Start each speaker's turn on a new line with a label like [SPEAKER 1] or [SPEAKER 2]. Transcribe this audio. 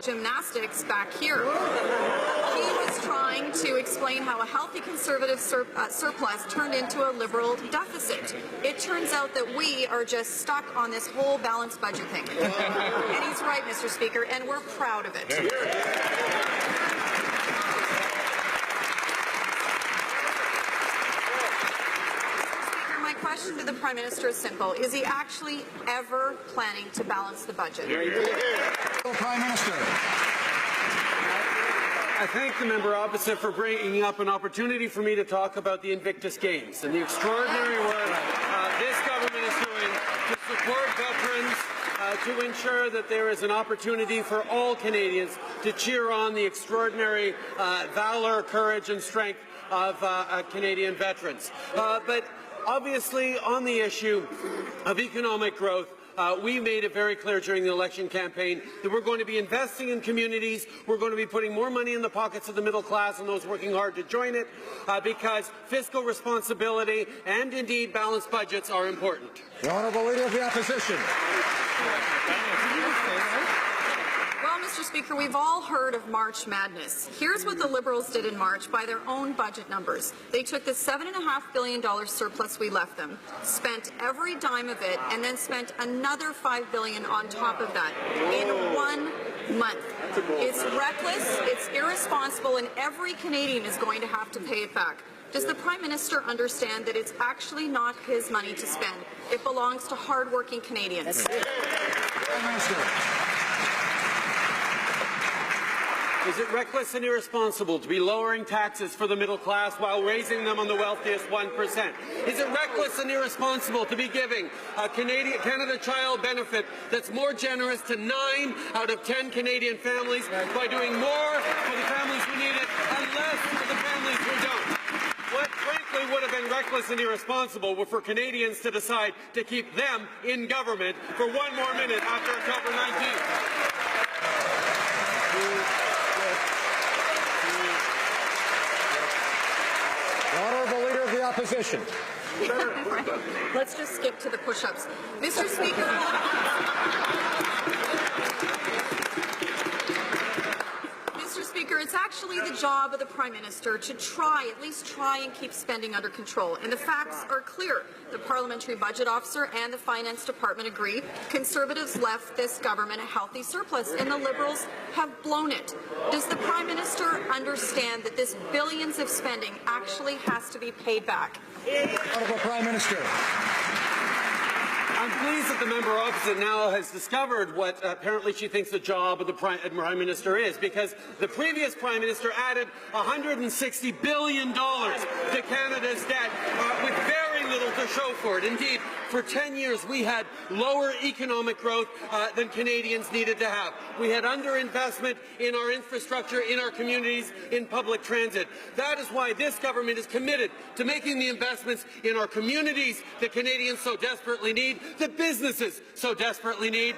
[SPEAKER 1] gymnastics back here. He was trying to explain how a healthy conservative surplus turned into a liberal deficit. It turns out that we are just stuck on this whole balanced budget thing. And he's right, Mr. Speaker, and we're proud of it. My question to the Prime Minister is simple. Is he actually ever planning to balance the budget?
[SPEAKER 2] Prime Minister.
[SPEAKER 3] I thank the member opposite for bringing up an opportunity for me to talk about the Invictus Games and the extraordinary work this government is doing to support veterans, to ensure that there is an opportunity for all Canadians to cheer on the extraordinary valor, courage and strength of Canadian veterans. But obviously, on the issue of economic growth, we made it very clear during the election campaign that we're going to be investing in communities, we're going to be putting more money in the pockets of the middle class and those working hard to join it, because fiscal responsibility and indeed balanced budgets are important.
[SPEAKER 2] The Honourable Leader of the Opposition.
[SPEAKER 1] Well, Mr. Speaker, we've all heard of March Madness. Here's what the Liberals did in March by their own budget numbers. They took the $7.5 billion surplus we left them, spent every dime of it, and then spent another $5 billion on top of that in 1 month. It's reckless, it's irresponsible, and every Canadian is going to have to pay it back. Does the Prime Minister understand that it's actually not his money to spend? It belongs to hard-working Canadians.
[SPEAKER 2] Prime Minister.
[SPEAKER 3] Is it reckless and irresponsible to be lowering taxes for the middle class while raising them on the wealthiest 1%? Is it reckless and irresponsible to be giving a Canada Child benefit that's more generous to 9 out of 10 Canadian families by doing more for the families who need it and less for the families who don't? What frankly would have been reckless and irresponsible were for Canadians to decide to keep them in government for 1 more minute after October 19th.
[SPEAKER 2] The Honourable Leader of the Opposition.
[SPEAKER 1] Let's just skip to the push-ups. Mr. Speaker, it's actually the job of the Prime Minister to at least try and keep spending under control. And the facts are clear. The Parliamentary Budget Officer and the Finance Department agree. Conservatives left this government a healthy surplus, and the Liberals have blown it. Does the Prime Minister understand that this billions of spending actually has to be paid back?
[SPEAKER 2] Honourable Prime Minister.
[SPEAKER 3] I'm pleased that the member opposite now has discovered what apparently she thinks the job of the Prime Minister is, because the previous Prime Minister added $160 billion to Canada's debt with very little to show for it. Indeed, for 10 years we had lower economic growth than Canadians needed to have. We had underinvestment in our infrastructure, in our communities, in public transit. That is why this government is committed to making the investments in our communities that Canadians so desperately need, that businesses so desperately need.